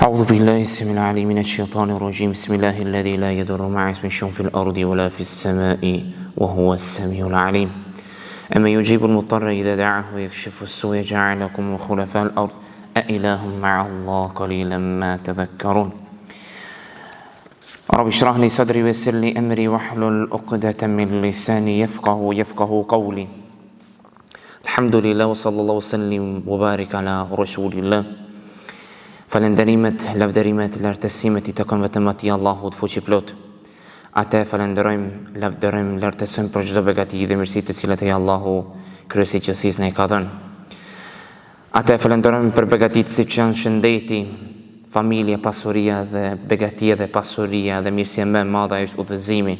أعوذ بالله السميع العليم من الشيطان الرجيم بسم الله الذي لا يضر مع اسمه شيء في الأرض ولا في السماء وهو السميع العليم أما يجيب المضطر إذا دعاه ويكشف السوء يجعلكم خلفاء الأرض أإله مع الله قليلا ما تذكرون رب اشرح لي صدري ويسر لي أمري واحلل عقدة من لساني يفقه قولي الحمد لله وصلى الله وسلم وبارك على رسول الله Falenderimet, lavderimet, lartësimet I takon vetëm atij Allahut fuqi plot. Atë falenderojmë, lavdërojmë, lartësojmë për çdo begati dhe mirësi të cilat ai Allahu kryesi qësisë na I ka dhënë. Atë falenderojmë për begatitë siç janë shëndeti, familja, pasuria dhe begatia dhe pasuria dhe mirësia më e madhe është udhëzimi.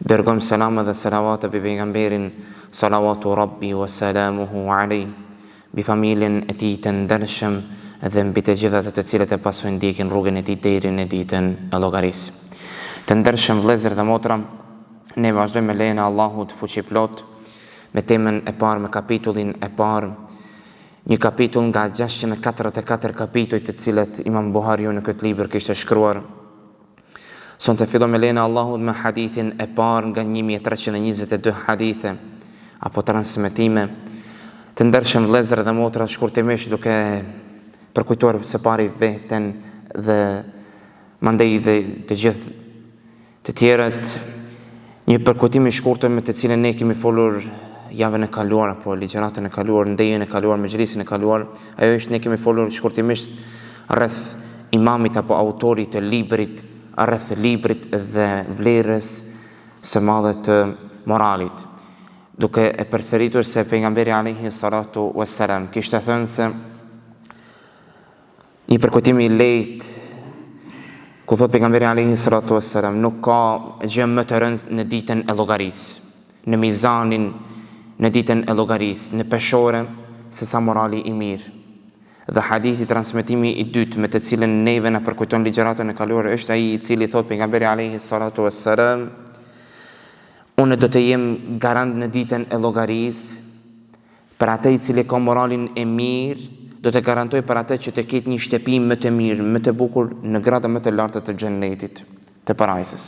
Dërgojmë selama dhe salavat mbi pejgamberin salawatu rabbi wa salamuhu alayhi, mbi familjen e tij të ndershëm dhe mbi të gjithat të cilët e pasojnë ndjekin rrugën e tij deri në ditën e llogarisë. Të ndershëm vëllezër dhe motra, ne vazhdojmë me lejen e Allahut fuqiplot me temën e parë, me kapitullin e parë, një kapitull nga 644 kapituj të cilët Imam Buhariu në këtë libër kishte shkruar. Sonte fillon me lejen e Allahut me hadithin e parë nga 1322 hadithe apo transmetime. Të ndershëm vëllezër dhe motra, shkurtimisht duke përkujtuar së pari veten dhe mandej dhe të gjithë të tjerët, një përkujtim I shkurtër me të cilën ne kemi folur javën e kaluar apo ligjëratën e kaluar, ndejën e kaluar, mexhlisin e kaluar. Ajo është ne kemi folur shkurtimisht rreth imamit apo autorit të librit, rreth librit dhe vlerës së madhe të moralit, duke e përsëritur se pejgamberi alayhi salatu wassalam kishte thënë se një përkujtim I lehtë ku thot pejgamberi alayhi salatu wassalam, nuk ka gjë më të rëndë në ditën e llogarisë, në mizanin në ditën e llogarisë, në peshore se sa morali I mirë. Dhe hadithi transmetimi I dytë me të cilën neve na përkujton ligjëratën e kaluar është ai I cili thot pejgamberi alayhi salatu wassalam, unë do të jem garant në ditën e llogarisë për atë I cili ka moralin e mirë, do të garantoj për atë që të ketë një shtëpi më të mirë, më të bukur në gradë më të lartë të xhennetit, të parajsës.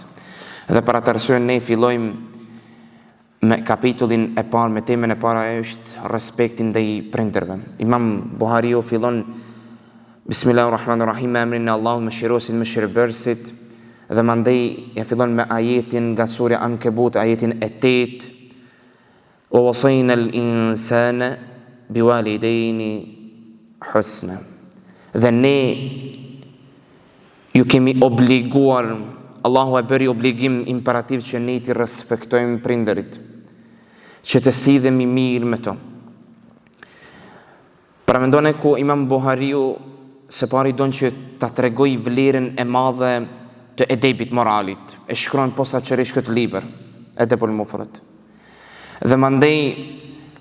Dhe për atë arsye ne fillojmë me kapitullin e parë, me temën e parë është respekti ndaj prindërve. Imam Buhariu fillon Bismillahirrahmanirrahim me emrin e Allahut mëshirosit, mëshirbërësit, dhe mandej ja fillon me ajetin nga sura Ankebut, ajetin e 8, wa wasayna al-insana biwalidayni husna. Dhe ne ju kemi obliguar, Allahu e bëri obligim imperativ që ne t'i respektojmë prindërit, që të sidhemi mirë me to. Pra mendone ku Imam Buhariu së pari don që ta tregoj vlerën e madhe të edebit moralit, e shkruan posaçërisht këtë libër, Edebul Mufrad. Dhe mandej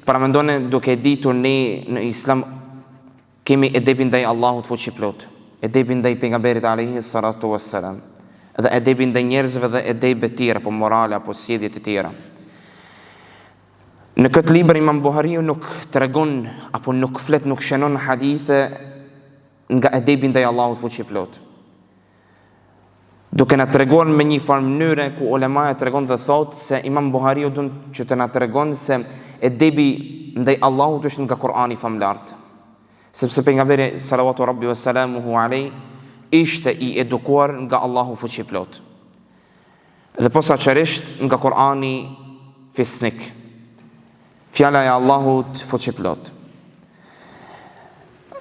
pra mendone duke ditur ne në Islam kemi edebin ndaj Allahut fuqiplot, edebin ndaj pejgamberit alayhi salatu wassalam, dhe edebin ndaj njerëzve dhe edebe të tjera, apo morale apo sjellje të tjera. Në këtë libër Imam Buhariu nuk tregon apo nuk flet, nuk shënon hadithe nga edebin ndaj Allahut fuqiplot, duke na treguar me një farë mënyre ku ulemaja tregon dhe thotë se Imam Buhariu don që të na tregon se edebi ndaj Allahut është nga Kur'ani famlart, sepse pejgamberi salawatu rabbi wa salamuhu alayhi ishte I edukuar nga Allahu fuqiplot. Dhe posaçërisht nga Kur'ani fisnik, fjala e Allahut fuqiplot.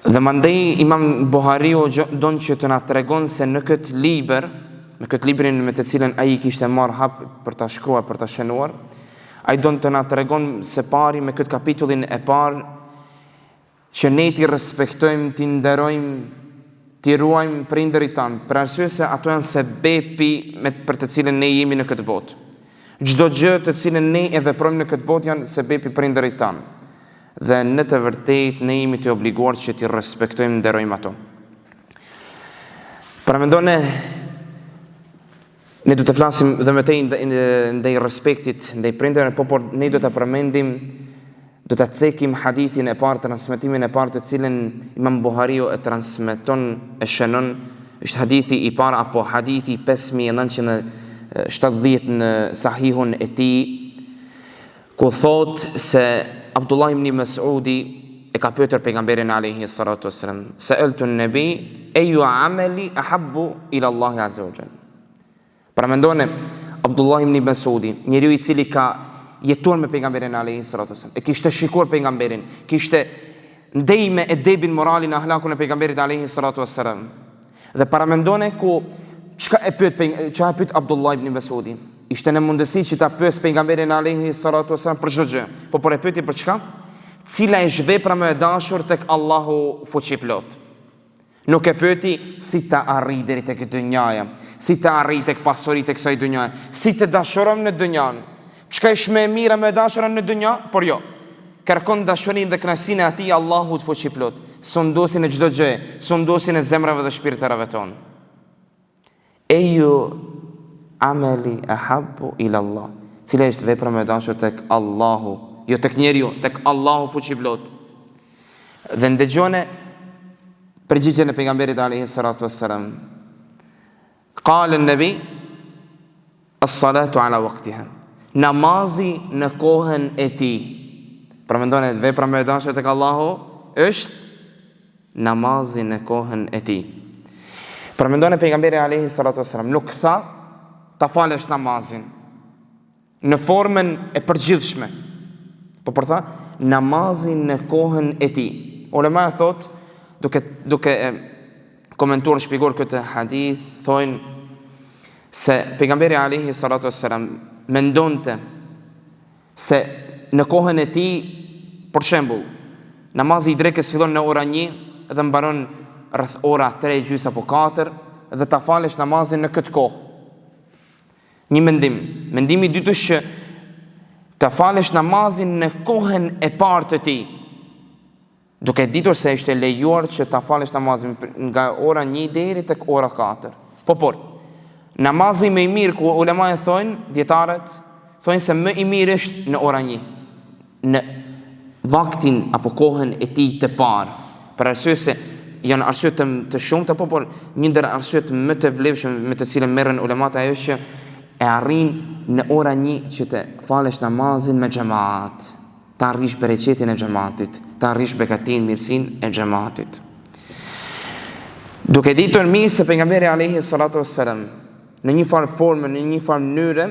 Dhe mandej Imam Buhariu don që të na tregon se në këtë libër, me këtë librin me të cilën ai kishte marrë hap për ta shkruar, për ta shënuar, ai don të na tregon se pari me këtë kapitullin e parë që ne t'i respektojmë, t'i nderojmë, t'i ruajmë prindërit tanë, për arsye se ato janë sebepi për të cilën ne jemi në këtë botë. Çdo gjë të cilën ne e veprojmë në këtë botë janë sebepi prindërit tanë. Dhe në të vërtetë ne jemi të obliguar që t'i respektojmë, nderojmë ato. Pra mendone ne do të flasim dhe më tej ndaj respektit ndaj prindërve, por ne do të përmendim do të cekim hadithin e parë, transmetimin e parë të cilin Imam Buhariu e transmeton, e shënon, është hadithi i parë apo hadithi 5970 në sahihun e tij, ku thot se Abdullah ibn Mas'udi e ka pyetur pejgamberin alayhi salatu wasalam, sa'altu an-nabi ayu amali ahabbu ila Allah azza wa jalla. Pra mendone Abdullah ibn Mas'udi, njeriu i cili ka jetuar me pejgamberin alayhi salatu wasalam, e kishte shikuar pejgamberin, kishte ndejme e debin moralin e ahlakun e pejgamberit alayhi salatu wasalam. Dhe para mendone ku çka e pyet Abdullah ibn Mas'udi, ishte në mundësi që ta pyes pejgamberin alayhi salatu wasalam për çdo gjë, por e pyeti për çka? Cila është vepra më e dashur tek Allahu fuqiplot. Nuk e pyeti si ta arri deri tek dynjaja, si ta arri tek pasuritë e kësaj dynjaje, si të dashuron në dynjan. Çka është më e mira më e dashura në dynja? Por jo. Kërkon dashurinë dhe kënaqësinë e atij Allahut fuqiplot, sundosin e çdo gjë, sundosin e zemrave dhe shpirtërave tonë. Eju amali ahabbu ila Allah. Cila është vepra më e dashur tek Allahu, jo tek njeriu, tek Allahu fuqiplot. Dhe ndëgjone përgjigjen e pejgamberit alayhi salatu wassalam. Qala an-nabi as-salatu ala waqtiha. Namazi në kohën e tij. Pra mendoni vepra më e dashur tek Allahu është namazi në kohën e tij. Pra mendoni pejgamberi alayhi salatu wassalam nuk tha ta falësh namazin në formën e përgjithshme, por tha namazin në kohën e tij. Ulema thot duke komentuar shpjeguar këtë hadith, thonë se pejgamberi alayhi salatu wassalam mendonte se në kohën e tij, për shembull, namazi i drekës fillon në ora 1 dhe mbaron rreth ora 3:30 apo 4 dhe ta falësh namazin në këtë kohë. Një mendim. Mendimi i dytë është që ta falësh namazin në kohën e parë të tij, duke ditur se është lejuar që ta falësh namazin nga ora 1 deri tek ora 4. Por namazi më i mirë, ku ulemaët thonë, dietarët thonë se më i mirë është në ora 1, në vaktin apo kohën e tij të parë. Për arsye se janë arsye të shumta, por një ndër arsyet më të vlefshme me të cilën merren ulemat ajo është që e arrin në ora 1 që të falësh namazin me xhamat, ta arrish bereqetin e xhamatit, ta arrish bekatin, mirësinë e xhamatit. Duke ditur mirë se pejgamberi alayhi salatu wassalam në një farë formë, në një farë mënyre,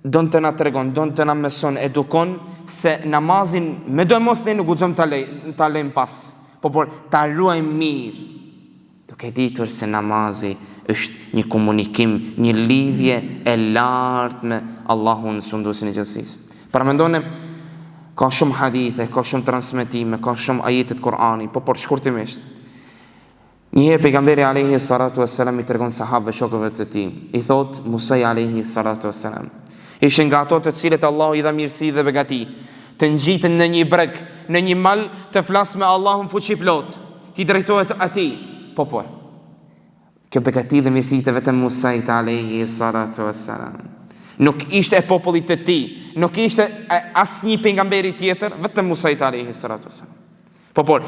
don të na tregon, don të na mëson, edukon se namazin me do mos ne nuk guxojm ta lejm pas, por ta ruajm mirë, duke ditur se namazi është një komunikim, një lidhje e lartë me Allahun sunduesin e gjithësisë. Para mendone ka shumë hadithe, ka shumë transmetime, ka shumë ajete të Kur'anit, por shkurtimisht. Njëherë pejgamberi alayhi salatu wassalam i tregon sahabëve, shokëve të tij, i thot Musa alayhi salatu wassalam, ishin nga ato të cilët Allahu i dha mirësi dhe begati, të ngjiten në një breg, në një mal, të flas me Allahun fuqiplot, ti drejtohet atij. Por kjo begati dhe mirësi të vetëm Musa alayhi salatu wassalam. Nuk ishte e popullit të tij, nuk ishte asnjë pejgamberi tjetër, vetëm Musa alayhi salatu wassalam. Por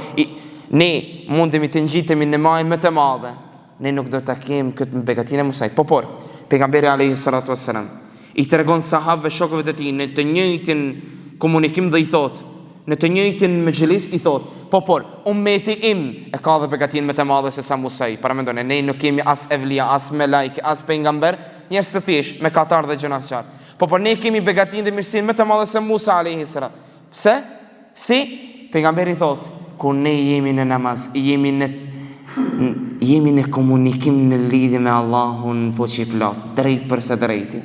ne mundemi të ngjitemi në majë më të madhe, ne nuk do ta kemi këtë begatinë e Musait. Por pejgamberi alayhi salatu wassalam i tregon sahabëve, shokëve të tij, në të njëjtin komunikim dhe i thot, në të njëjtin mëxhlis i thot, por ummeti im e ka dhe begatinë më të madhe se sa Musai. Para mendoni, ne nuk kemi as evlia, as melaik, as pejgamber, njerëz të thjesht me katar dhe gjunaqar. Por ne kemi begatinë dhe mirësinë më të madhe se Musa alayhi salam. Pse? Si pejgamberi thot, kur ne jemi në namaz, jemi në komunikim, në lidhje me Allahun fuqiplot, drejt për së drejti,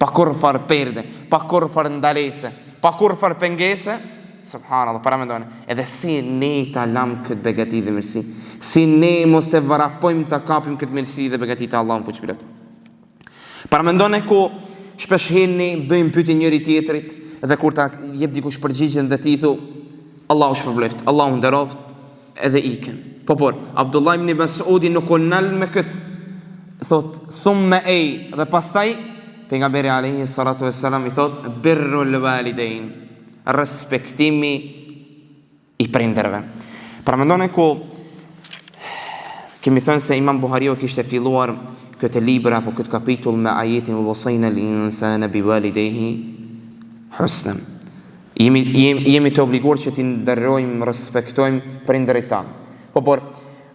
pa kur farë perde, pa kur farë ndalese, pa kur farë pengese. Subhanallah, para mendoni, edhe si ne ta lam këtë begati dhe mirësi, si ne mos e varapojmë ta kapim këtë mirësi dhe begati të Allahun fuqiplot. Para mendoni ku shpesh ne bëjmë pyetje njëri tjetrit dhe kur ta jep dikush përgjigjen dhe ti thu Allahu shpërbleft, Allahu nderoft, edhe ikën. Por Abdullah ibn Mas'udi nuk u nal me këtë, thot thumma dhe pastaj pejgamberi alayhi salatu wassalam i thot birrul walidain, respektimi i prindërve. Pra mendoni ku kemi thënë se Imam Buhariu kishte filluar këtë libër apo këtë kapitull me ajetin wasayna al-insana biwalidayhi husna. Jemi të obliguar që t'i nderojmë, respektojmë prindërit tanë. Por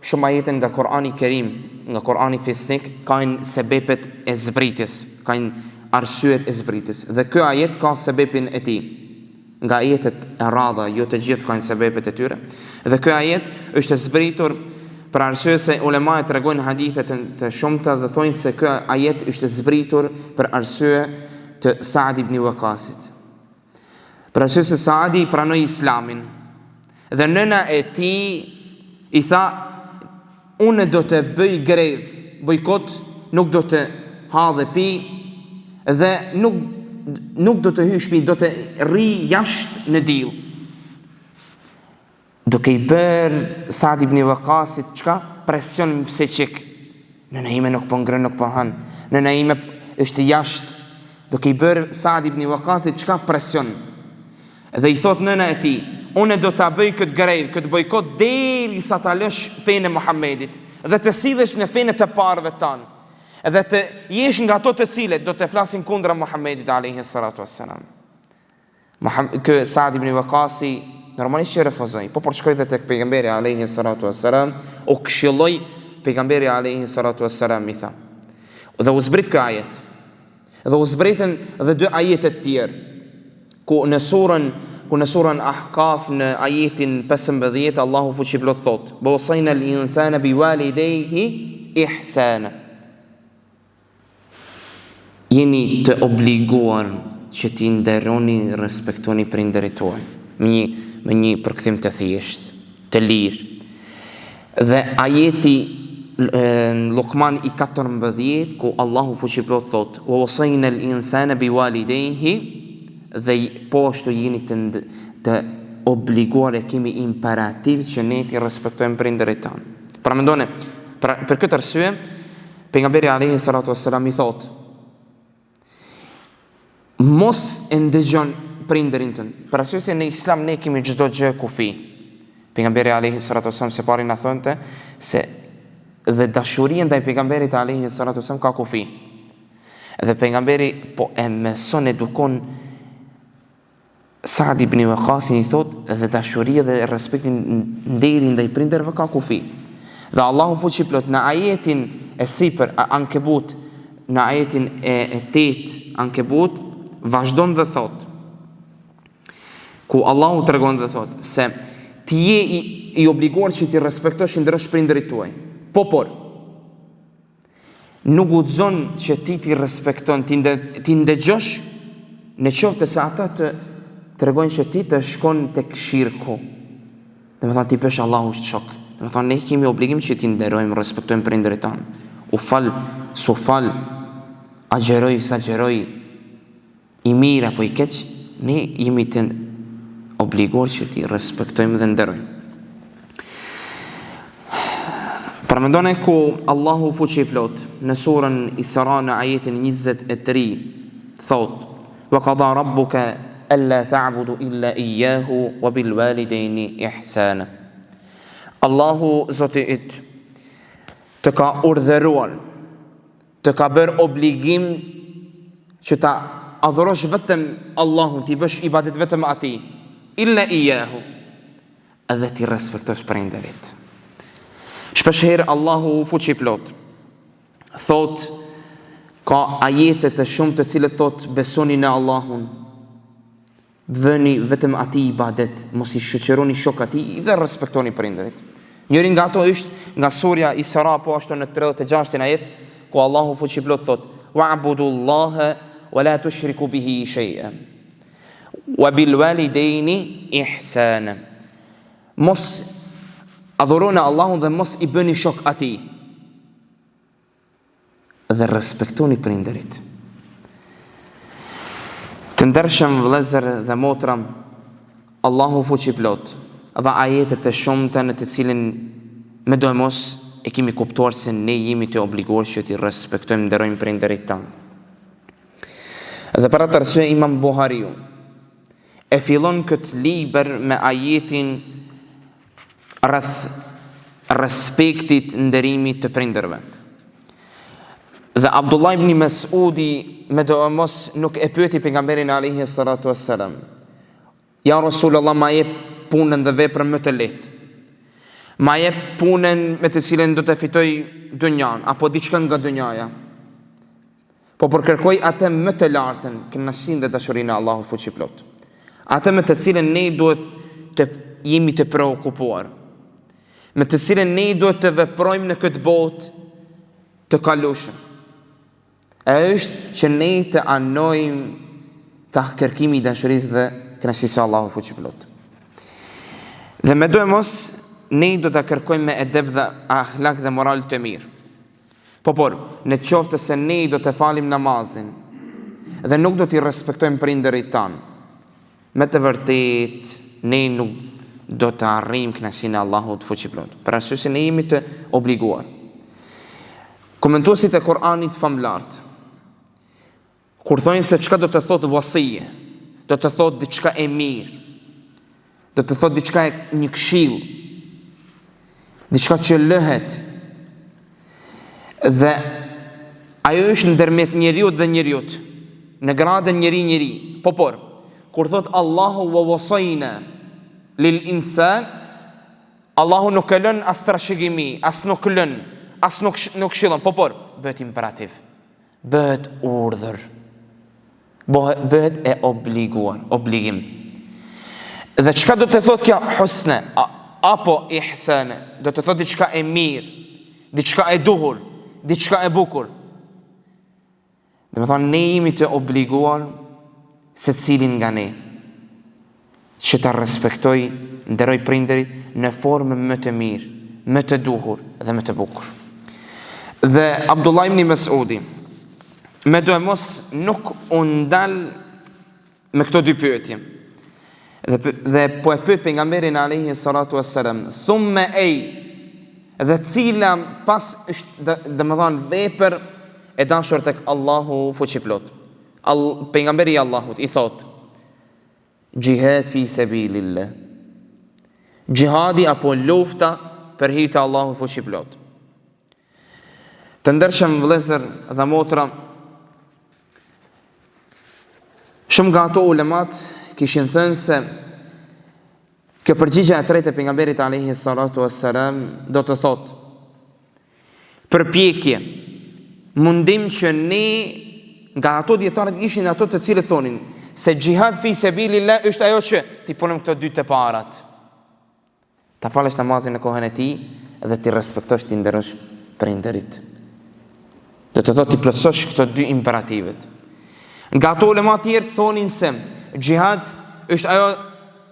shumë ajete nga Kurani i Kerim, nga Kurani fisnik, kanë sebepet e zbritjes, kanë arsyet e zbritjes. Dhe ky ajet ka sebepin e tij. Nga ajetet e radha, jo të gjithë kanë sebepet e tyre. Dhe ky ajet është zbritur për arsye se ulemaët tregojnë hadithe të shumta dhe thonë se ky ajet është zbritur për arsye të Saad ibn Waqasit. Për arsye se Saadi pranoi Islamin dhe nëna e tij i tha, unë do të bëj grev, bojkot, nuk do të ha dhe pi dhe nuk do të hyj shtëpi, do të rri jashtë në diell. Duke i bërë Saad ibn Waqasit çka? Presion pse çik. Nëna ime nuk po ngrën, nuk po han. Nëna ime është jashtë. Duke i bërë Saad ibn Waqasit çka? Presion. Dhe i thot nëna e tij, unë do ta bëj këtë grev, këtë bojkot derisa ta lësh fenë e Muhamedit dhe të sidhesh në fenë të parëve tanë. Dhe të jesh nga ato të cilët do të flasin kundra Muhamedit alayhi salatu wassalam. Ky Saad ibn Waqasi normalisht që refuzoi, po por shkoi dhe tek pejgamberi alayhi salatu wassalam, u këshilloi pejgamberi alayhi salatu wassalam i tha. Dhe u zbrit ky ajet. Dhe u zbritën dhe dy ajete të tjerë. Ku në surën Ahqaf në ajetin 15 Allahu fuqiplot thot: "Wasayna al-insana biwalidayhi ihsana." Jeni të obliguar që t'i nderoni, respektoni prindërit tuaj me një përkthim të thjeshtë, të lirë. Dhe ajeti Luqman i 14 ku Allahu fuqiplot thot: "Wasayna al-insana biwalidayhi", dhe po ashtu jeni të obliguar, e kemi imperativ që ne t'i respektojmë prindërit tanë. Pra mendoni, për këtë arsye pejgamberi alayhi salatu wassalam i thot: mos e ndëgjon prindërin tënd. Për arsye se në Islam ne kemi çdo gjë kufi. Pejgamberi alayhi salatu wassalam se pari na thonte se dhe dashuria ndaj pejgamberit alayhi salatu wassalam ka kufi. Dhe pejgamberi po e mëson, edukon Saad ibn Waqasin, i thot, dhe dashuria dhe respektin nderi ndaj prindërve ka kufi. Dhe Allahu fuqiplot në ajetin e sipër Ankebut, në ajetin e 8 Ankebut, vazhdon dhe thot, ku Allahu tregon dhe thot se ti je i obliguar që ti respektosh, ndrosh prindërit tuaj. Por nuk guxon që ti respekton, ti ndëgjosh në qoftë se ata të regojnë që ti të shkon tek shirku. Dhe me thonë ti pësh Allahu shok. Dhe me thonë ne kemi obligim që ti nderojmë, respektojmë prindërit tanë. U fal, su fal, agjeroj, sa agjeroj, i mirë apo i keq, ne jemi të obliguar që ti respektojmë dhe nderojmë. Pra mendoni ku Allahu fuqiplot në surën Isra në ajetin 23 thot: "Wa qada rabbuka alla ta'budu illa iyyahu wa bil walidayni ihsana." Allahu Zoti yt të ka urdhëruar, të ka bërë obligim që ta adhurosh vetëm Allahun, ti bësh ibadet vetëm atij, illa iyyahu, edhe ti respektosh prindërit. Shpeshherë Allahu fuqiplot thot, ka ajete të shumë të cilët thot besoni në Allahun, dhëni vetëm atij ibadet, mos i shoqëroni shok atij dhe respektoni prindërit. Njëri nga ato është nga surja Isra, po ashtu në 36 ajet, ku Allahu fuqiplot thot: "Wa'budullaha wa la tushriku bihi shay'an wa bil walidayni ihsana." Mos adhuroni Allahun dhe mos i bëni shok atij dhe respektoni prindërit. Të ndershëm vëllezër dhe motra, Allahu fuqiplot dhe ajetet të shumta në të cilin me do mos e kemi kuptuar se ne jemi të obliguar që t'i respektojmë, nderojmë prindërit tanë. Dhe për atë arsye Imam Buhariu e fillon këtë libër me ajetin rreth respektit, nderimit të prindërve. Dhe Abdullah ibn Mas'udi me do mos nuk e pyeti pejgamberin alayhi salatu wassalam: Ja Rasulullah, ma jep punën dhe veprën më të lehtë, ma jep punën me të cilën do të fitoj dunjan apo diçka nga dunjaja, po përkërkoj atë më të lartën, kënaqësinë dhe dashurinë e Allahut fuqiplot, atë me të cilën ne duhet të jemi të preokupuar, me të cilën ne duhet të veprojmë në këtë botë të kalueshëm. Është që ne të anojmë ka kërkimi i dashurisë dhe kënaqësisë së Allahut fuqiplot. Dhe me do e mos, ne do të kërkojmë me edeb dhe ahlak dhe moral të mirë. Por, në qoftë se ne do të falim namazin dhe nuk do t'i respektojmë prindërit tanë, me të vërtet, ne nuk do të arrijmë kënaqësinë e Allahut fuqiplot, për arsye se ne jemi të obliguar. Komentuesit e Kur'anit famlart, kur thonë se çka do të thotë wasije, do të thotë diçka e mirë, do të thotë diçka një këshill, diçka që lëhet, dhe ajo është ndërmjet njeriut dhe njeriut, në gradën njeri. Por, kur thotë Allahu wa wasajna lil insan, Allahu nuk e lën as trashëgimi, as nuk lën, as nuk këshillon, por bëhet imperativ, bëhet urdhër, bëhet e obliguar, obligim. Dhe çka do të thotë kjo husne apo ihsane? Do të thotë diçka e mirë, diçka e duhur, diçka e bukur. Dhe me thonë, ne jemi të obliguar se cilin nga ne që ta respektoj, nderoj prindërit në formë më të mirë, më të duhur dhe më të bukur. Dhe Abdullah ibn Mas'udi me do e mos nuk u ndal me këto dy pyetje. Dhe po e pyet pejgamberin alayhi salatu wassalam, thumma ay, dhe cila pas është domethënë vepër e dashur tek Allahu fuqiplot. Pejgamberi i Allahut i thot: Jihad fi sabilillah. Jihadi apo lufta për hir të Allahut fuqiplot. Të ndershëm vëllezër dhe motra, shumë nga ato ulemat kishin thënë se kjo përgjigje e tretë e pejgamberit alayhi salatu wassalam do të thotë përpjekje, mundim që ne, nga ato dietarët ishin ato të cilët thonin se jihad fi sabilillah është ajo që ti punojmë këto dy të parat. Ta falësh namazin në kohën e tij dhe ti respektosh, ti nderosh prindërit. Do të thotë ti plotësosh këto dy imperativet. Nga ato ulema të tjerë thonin se jihad është ajo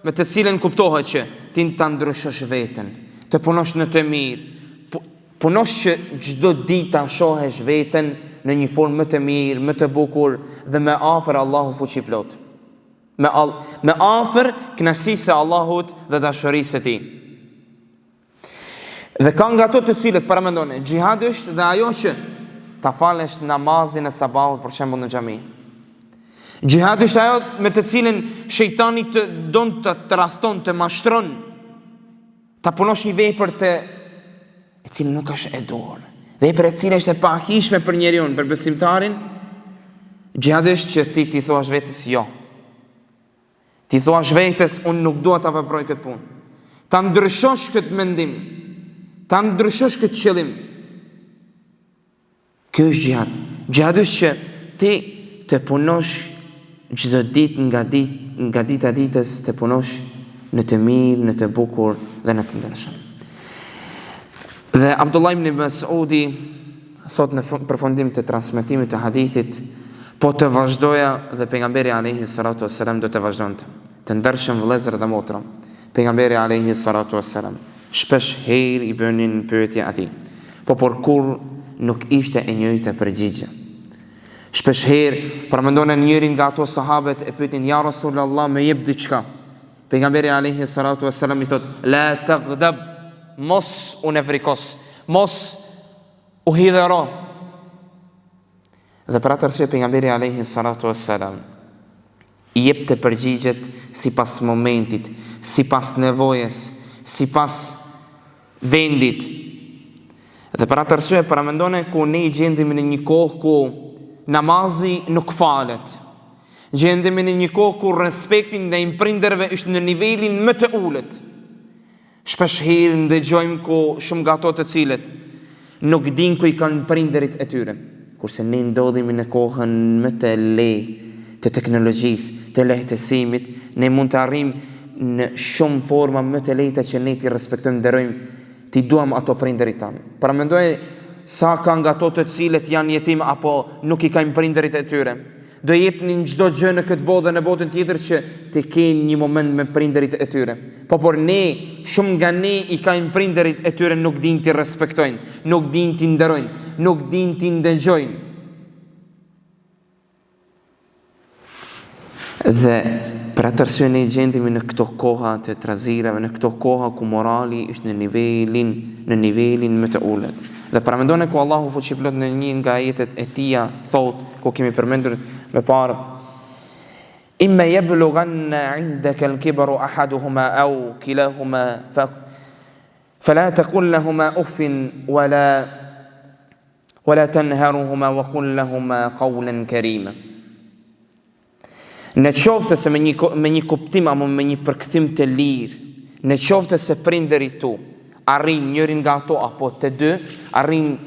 me të cilën kuptohet që ti ta ndryshosh veten, të punosh në të mirë, punosh që çdo ditë ta shohësh veten në një formë më të mirë, më të bukur dhe më afër Allahut fuqiplot. Me afër kënaqësisë së Allahut dhe dashurisë së tij. Dhe ka nga ato të cilët paramendojnë jihad është dhe ajo që ta falësh namazin e sabahut për shembull në xhami. Jihad është ajo me të cilën shejtani të don të tradhton, të mashtron, ta punosh një vepër e cilën nuk është e duhur, vepër e cilën është e pahishme për njeriu, për besimtarin. Jihad është që ti thuash vetes jo. Ti thuash vetes unë nuk dua ta veproj këtë punë. Ta ndryshosh këtë mendim, ta ndryshosh këtë qëllim. Kjo është jihad. Jihad është që ti të punosh çdo ditë nga dita ditës, të punosh në të mirë, në të bukur dhe në të ndershëm. Dhe Abdullah ibn Mas'udi thot në përfundim të transmetimit të hadithit, po të vazhdoja dhe pejgamberi alayhi salatu wassalam do të vazhdonte. Të ndershëm vëllezër dhe motra, pejgamberi alayhi salatu wassalam shpesh herë i bënin pyetje atij, po por kur nuk ishte e njëjta përgjigje. Shpesh herë përmendonin njërin nga ato sahabët e pyetin: Ja Rasulullah, më jep diçka. Pejgamberi alayhi salatu wassalam i thot: La taghdab, mos u nevrikos, mos u hidhero. Dhe për atë arsye pejgamberi alayhi salatu wassalam I jep të përgjigjet sipas momentit, sipas nevojës, sipas vendit. Dhe për atë arsye paramendone ku ne gjendemi në një kohë ku namazi nuk falet. Gjendemi në një kohë ku respekti ndaj prindërve është në nivelin më të ulët. Shpesh herë ndëgjojmë ku shumë nga ato të cilët nuk din ku I kanë prindërit e tyre. Kurse ne ndodhemi në kohën më të lehtë të teknologjisë, të lehtësimit, ne mund të arrijmë në shumë forma më të lehta që ne t'i respektojmë, nderojmë, t'i duam ato prindërit tanë. Para mendoj sa ka nga ato të cilët janë jetim apo nuk I kanë prindërit e tyre. Do jepnin çdo gjë në këtë botë dhe në botën tjetër që të kenë një moment me prindërit e tyre. Por ne, shumë nga ne I kanë prindërit e tyre nuk din t'i respektojnë, nuk din t'i nderojnë, nuk din t'i ndëgjojnë. Dhe për atë arsye ne gjendemi në këto koha të trazirave, në këto koha ku morali është në nivelin më të ulët. Dhe paramendone ku Allahu fuqiplot në një nga ajetet e Tija thot, ku kemi përmendur më parë, imma yablughanna 'indaka al-kibaru ahaduhuma aw kilahuma fala taqul lahumā uffin wala tanharhuma wa qul lahumā qawlan karīma. Në qoftë se me një kuptim apo me një përkthim të lirë, në qoftë se prindërit tu arrin njërin nga ato apo të dy, arrin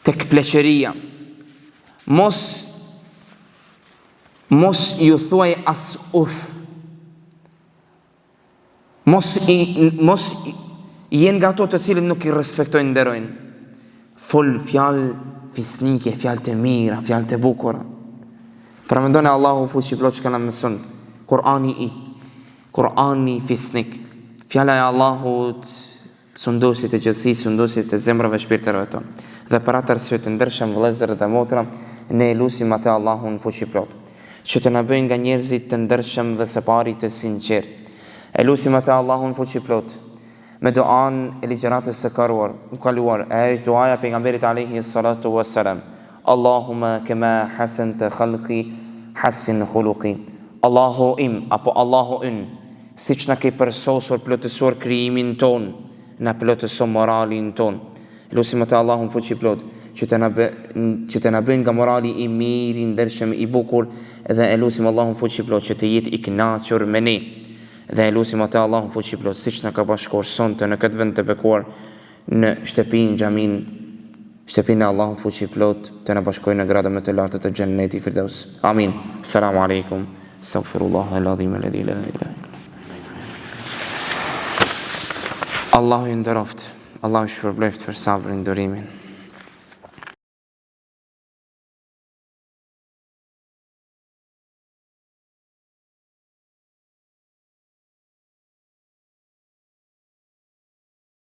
tek pleqëria, mos ju thuaj as uf, mos jenë nga ato të cilët nuk I respektojnë, nderojnë. Fol fjalë fisnike, fjalë të mira, fjalë të bukura. Paramendone Allahu fuqiplot që ka na mëson Kur'ani fisnik. Fjala e Allahut sundosit e gjithësisë, sundosit e zemrave shpirtërave tonë. Dhe për atë arsye të ndershëm vëllezër dhe motra, ne lutim atë Allahun fuqiplot që të na bëjë nga njerëzit të ndershëm dhe së pari të sinqert. E lutim atë Allahun fuqiplot me duan e ligjëratës së kaluar, e është duaja pejgamberit alayhi salatu wassalam. Allahumma kama hasanta khalqi hassin khuluqi. Allahu im apo Allahu yn, siç na ke përsosur plotësuar krijimin ton, na plotëso moralin ton. Lutim atë Allahun fuqiplot që të na bëjnë nga morali I mirë, I ndershëm, I bukur, dhe e lutim Allahun fuqiplot që të jetë I kënaqur me ne. Dhe e lutim atë Allahun fuqiplot siç na ka bashkuar sonte në këtë vend të bekuar në shtëpinë xhamin, shtëpinë e Allahut fuqiplot të na bashkojë në gradë më të larta të xhennetit Firdaus. Amin. Assalamu alaikum. Astaghfirullah al-azim alladhi la ilaha illa. Allahu ju nderoft. Allahu ju shpërbleft për sabrin, durimin.